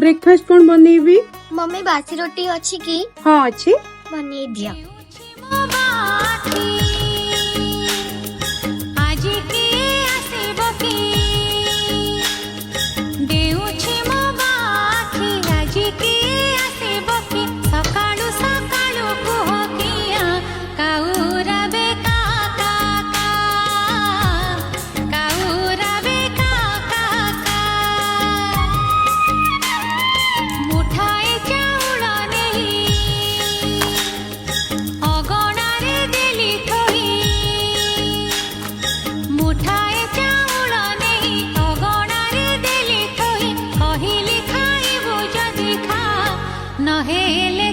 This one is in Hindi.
ब्रेकफास्ट कौन बनेबी? मम्मी बासी रोटी अच्छी की? हाँ अच्छी। बने दिया। नहेले